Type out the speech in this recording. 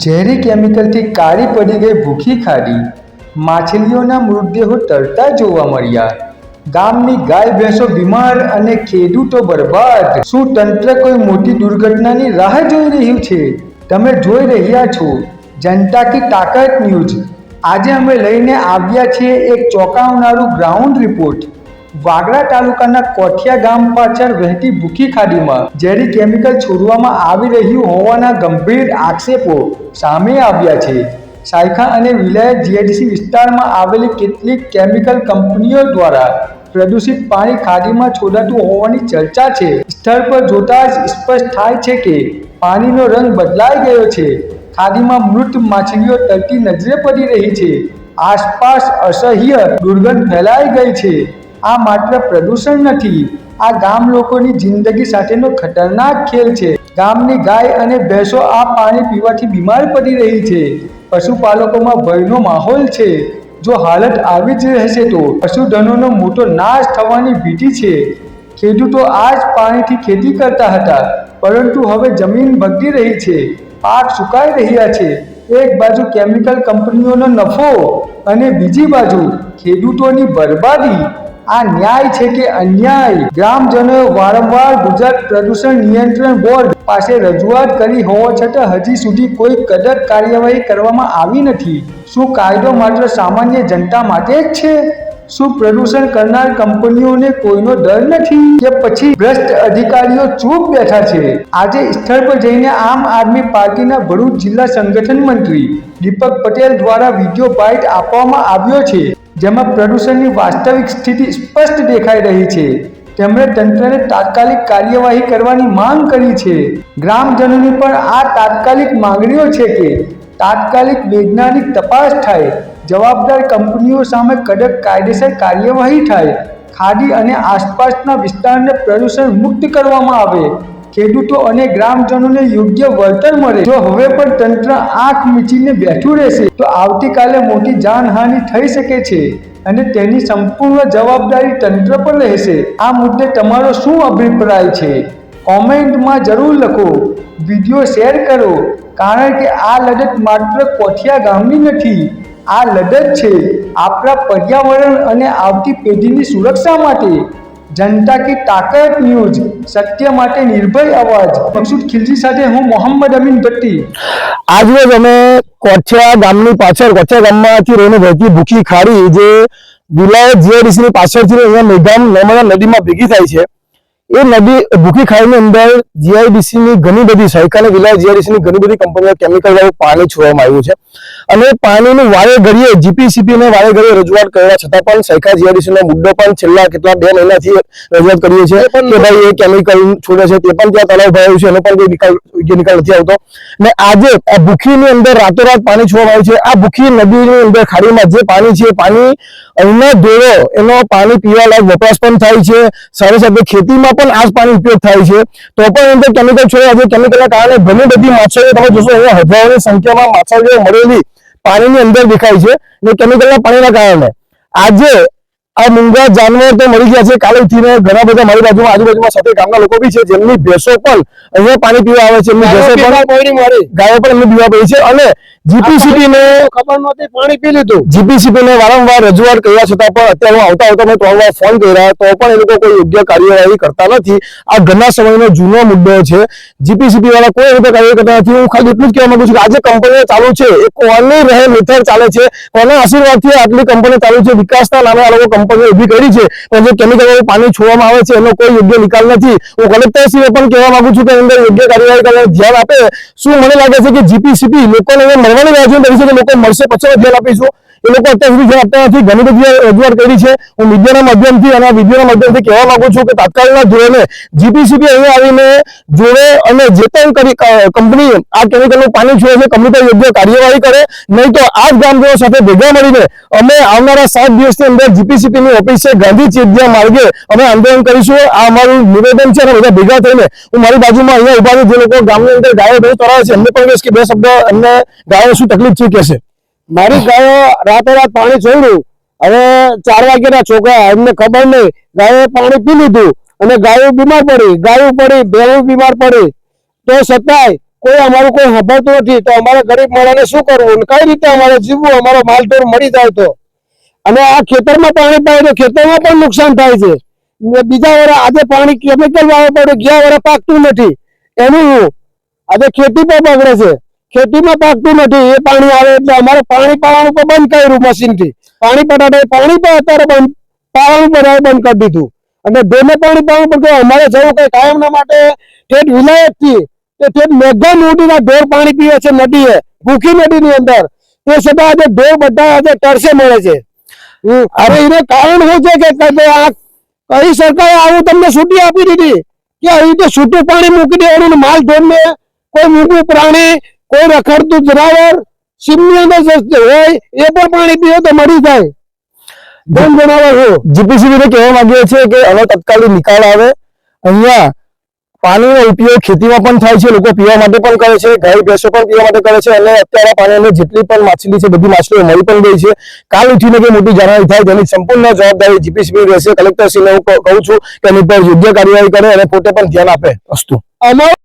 ઝેરી કેમિકલથી કાળી પડી ગઈ ભૂખી ખાડી, માછલીઓના મૃતદેહો તરતા જોવા મળ્યા, ગામની ગાય ભેંસો બીમાર અને ખેડૂતો બરબાદ। શું તંત્ર કોઈ મોટી દુર્ઘટનાની રાહ જોઈ રહ્યું છે? તમે જોઈ રહ્યા છો જનતા કી તાકત ન્યૂઝ। આજે અમે લઈને આવ્યા છીએ એક ચોંકાવનારું ગ્રાઉન્ડ રિપોર્ટ। વાગરા તાલુકાના કોઠિયા ગામ પાછળ વહેતી ભૂખી ખાડીમાં ઝેરી કેમિકલ છોડવામાં આવી રહ્યું હોવાના ગંભીર આક્ષેપો સામે આવ્યા છે। સાયખા અને વિલાયત જીઆઈડીસી વિસ્તારમાં આવેલી કેટલીક કેમિકલ કંપનીઓ દ્વારા પ્રદૂષિત પાણી ખાડીમાં છોડાતું હોવાની ચર્ચા છે। સ્થળ પર જોતા જ સ્પષ્ટ થાય છે કે પાણીનો રંગ બદલાઈ ગયો છે। ખાડીમાં મૃત માછલીઓ તરતી નજરે પડી રહી છે। આસપાસ અસહ્ય દુર્ગંધ ફેલાઈ ગઈ છે। આ માત્ર પ્રદૂષણ નથી, આ ગામ લોકોની જિંદગી સાથેનો ખતરનાક ખેલ છે। ગામની ગાય અને ભેંસો આ પાણી પીવાથી બીમાર પડી રહી છે। પશુપાલકોમાં ભયનો માહોલ છે। જો હાલત આવી જ રહેશે તો પશુધનોનો મોટો નાશ થવાની ભીતિ છે। ખેડૂતો આ જ પાણીથી ખેતી કરતા હતા, પરંતુ હવે જમીન બગડી રહી છે, પાક સુકાઈ રહ્યા છે। એક બાજુ કેમિકલ કંપનીઓનો નફો અને બીજી બાજુ ખેડૂતોની બરબાદી। આ ન્યાય છે કે અન્યાય? ગ્રામજનોએ વારંવાર ગુજરાત પ્રદૂષણ નિયંત્રણ બોર્ડ પાસે રજૂઆત કરી હોવા છતાં હજી સુધી કોઈ કડક કાર્યવાહી કરવામાં આવી નથી। શું કાયદો માત્ર સામાન્ય જનતા માટે જ છે? શું પ્રદૂષણ કરનાર કંપનીઓને કોઈનો ડર નથી, કે પછી ભ્રષ્ટ અધિકારીઓ ચૂપ બેઠા છે? આજે સ્થળ પર જઈને આમ આદમી પાર્ટીના ભરૂચ જિલ્લા સંગઠન મંત્રી દીપક પટેલ દ્વારા વિડીયો બાઇટ આપવામાં આવ્યો છે, જેમાં પ્રદૂષણની વાસ્તવિક સ્થિતિ સ્પષ્ટ દેખાઈ રહી છે। તેમણે તંત્રને તાત્કાલિક કાર્યવાહી કરવાની માંગ કરી છે। ગ્રામજનોની પણ આ તાત્કાલિક માંગણીઓ છે કે તાત્કાલિક વૈજ્ઞાનિક તપાસ થાય, જવાબદાર કંપનીઓ સામે કડક કાયદેસર કાર્યવાહી થાય, ખાડી અને આસપાસના વિસ્તારને પ્રદૂષણ મુક્ત કરવામાં આવે, ખેડૂતો અને ગ્રામજનોને યોગ્ય વળતર મળે। જો હવે પણ તંત્ર આંખ મીચીને બેઠું રહેશે તો આવતીકાલે મોટી જાનહાનિ થઈ શકે છે અને તેની સંપૂર્ણ જવાબદારી તંત્ર પર રહેશે। આ મુદ્દે તમારો શું અભિપ્રાય છે? કોમેન્ટમાં જરૂર લખો, વિડીયો શેર કરો, કારણ કે આ લડત માત્ર કોઠિયા ગામની નથી, આ લડત છે આપણા પર્યાવરણ અને આવતી પેઢીની સુરક્ષા માટે। જનતા કી તાકત ન્યૂઝ, સત્ય માટે નિર્ભય અવાજ। મકસૂદ ખિલજી સાથે હું મોહમ્મદ અમીન ભટ્ટી। આજરોજ અમે કોઠિયા ગામની પાછળ કોઠિયા ગામમાંથી રહીને વહેતી ભૂખી ખાડી જે વિલાયત જીઆઈડીસીની પાછળથી અહીંયા મેઘામ નર્મદા નદીમાં ભેગી થાય છે, એ નદી ભૂખી ખાડીની અંદર જીઆઈડીસીની ઘણી બધી સાયખા અને વિલાયત જીઆઈડીસીની ઘણી બધી કંપનીઓ કેમિકલ વાળું પાણી છોડવામાં આવ્યું છે અને પાણીનું વારે ઘડીએ જીપીસીબીને વારે ઘડીએ રજૂઆત કરવા છતાં પણ સાયખા જીઆઈડીસીનો મુદ્દો પણ છેલ્લા કેટલા 2 મહિનાથી રજૂઆત કરીએ છીએ કે ભાઈ એ કેમિકલ છોડે છે, તે પણ ત્યાં તળાવ ભરાયું છે, એનો પણ કોઈ નિકાલ નથી આવતો। ને આજે આ ભૂખીની અંદર રાતોરાત પાણી છોડવામાં આવ્યું છે। આ ભૂખી નદીની અંદર ખાડીમાં જે પાણી છે, પાણી અહીંના ધોળો એનો પાણી પીવા લાયક વપરાશ પણ થાય છે, સાથે સાથે ખેતીમાં પણ આ જ પાણી ઉપયોગ થાય છે, તો પણ અંદર કેમિકલ છોડ્યા છે। કેમિકલના કારણે ઘણી બધી માછલીઓ તમે જોશો અહીંયા હજારોની સંખ્યામાં માછલીઓ મળેલી પાણીની અંદર દેખાય છે ને કેમિકલના પાણીના કારણે આજે આ મૂંગા જાનવર તો મરી ગયા છે। કાલે ઉઠીને ઘણા બધા મારી બાજુમાં આજુબાજુમાં સાથે ગામના લોકો બી છે જેમની ભેંસો પણ અહીંયા પાણી પીવા આવે છે, એમની ભેંસો પણ ગાયો પણ એમની પીવા પડી છે અને જીપીસીબીને ખબર નહોતી પાણી પી લીધું। જીપીસીબીને વારંવાર રજૂઆત કર્યા છતાં પણ અત્યારે આવતા મેં 3 વાર ફોન કર્યા તો પણ એ લોકો કોઈ યોગ્ય કાર્યવાહી કરતા નથી। આ ઘણા સમયનો જૂનો મુદ્દો છે, જીપીસીબી વાળા કોઈ રીતે કાર્યવાહી કરતા નથી। હું ખાલી એટલું જ કહેવા માંગુ છું કે આજે કંપનીઓ ચાલુ છે એ કોની રહે હેઠળ ચાલે છે, કોના આશીર્વાદથી આટલી કંપનીઓ ચાલુ છે? વિકાસના નામે આ લોકો કંપનીઓ ઊભી કરી છે, પણ જે કેમિકલ વાળું પાણી છોડવામાં આવે છે એનો કોઈ યોગ્ય નિકાલ નથી। હું કલેક્ટરશ્રીને પણ કહેવા માંગુ છું કે અંદર યોગ્ય કાર્યવાહી કરવાનું ધ્યાન આપે। શું મને લાગે છે કે જીપીસીબી લોકોને મળવાની રાહ જોઈ રહી છે કે લોકો મળશે પછી ધ્યાન આપીશું, એ લોકો અત્યાર સુધી ધ્યાન આપતા નથી। ઘણી બધી રજૂઆત કરી છે। હું મીડિયાના માધ્યમથી અને વિડીયોના માધ્યમથી કહેવા માંગુ છું કે તાત્કાલિકના ધોરણે જીપીસીબી અહીંયા આવીને જોડે અને જે પણ કંપની આ કેમિકલનું પાણી છોડે છે કંપની પર યોગ્ય કાર્યવાહી કરે, નહીં તો આ જ ગ્રામજનો સાથે ભેગા મળીને અમે આવનારા 7 દિવસની અંદર જીપીસીબીની ઓફિસ છે ગાંધી ચેકિયા માર્ગે અમે આંદોલન કરીશું। આ અમારું નિવેદન છે અને બધા ભેગા થઈને હું મારી બાજુમાં અહીંયા ઉભા છું જે લોકો ગામની અંદર ગાયો ભેંસ ચરાવે છે એમને પણ કહીશ કે 2 શબ્દ એમને ગાયો શું તકલીફ છે કે છે। મારી ગાયો રાતોરાત પાણી છોડ્યું, હવે 4 વાગ્યાના છોકરા એમને ખબર નહીં, ગાયોએ પાણી પી લીધું અને ગાયો બીમાર પડી, ભેંસ બીમાર પડી, તો છતાંય કોઈ અમારું કોઈ સાંભળતું નથી. તો અમારે ગરીબ માણસને શું કરવું, કઈ રીતે અમારે જીવવું, અમારો માલઢોર મરી જાય તો. અને આ ખેતરમાં પાણી પાય તો ખેતરમાં પણ નુકસાન થાય છે. ને બીજા વર્ષે આજે પાણી કેમિકલ વાળું પડે, ગયા વર્ષે પાકતું નથી. એનું શું? આજે ખેતી પણ બગડે છે, ખેતીમાં પાકતું નથી. એ પાણી આવે એટલે અમારે પાણી પાવાનું પણ બંધ કર્યું મશીનથી. પાણી પટાટે પાણી પણ અત્યારે બંધ પાવાનું પણ બંધ કરી દીધું. અને ડેમે પાણી પાવાનું પણ અમારે જવું કઈ કાયમના માટે ઠેઠ વિલાયતથી ઠેઠ મેઘાન ઉડીના ઢોર પાણી પીવે છે નદીએ, ભૂખી નદીની અંદર. તે છતાં આજે ઢોર બધા આજે તરસે મળે છે. હવે એને કારણ શું છે કે આ કઈ સરકારે આવું તમને છૂટી આપી દીધી કે આવી રીતે છૂટું પાણી મૂકી દેવાનું, માલ ઢોરને કોઈ મૂકું પ્રાણી, કોઈ રખડતું જનાવર સીમની અંદર હોય એ પણ પાણી પીવે તો મરી જાય. કોણ જણાવે છે? જીપીસીબી ને કહેવા માંગીએ છીએ કે આનો તત્કાલી નિકાલ આવે. અહીંયા પાણીનો ઉપયોગ ખેતીમાં પણ થાય છે, લોકો પીવા માટે પણ કરે છે, ગાય ભેંસો પણ પીવા માટે કરે છે. અને અત્યારે પાણીની જેટલી પણ માછલી છે બધી માછલીઓ મરી પણ ગઈ છે. કાલ ઉઠીને કે મોટી જાનહાની થાય તેની સંપૂર્ણ જવાબદારી જીપીસીબી રહેશે. કલેક્ટરશ્રીને હું કહું છું કે એની પર યોગ્ય કાર્યવાહી કરે અને પોતે પણ ધ્યાન આપે. અસ્તુ. અમારું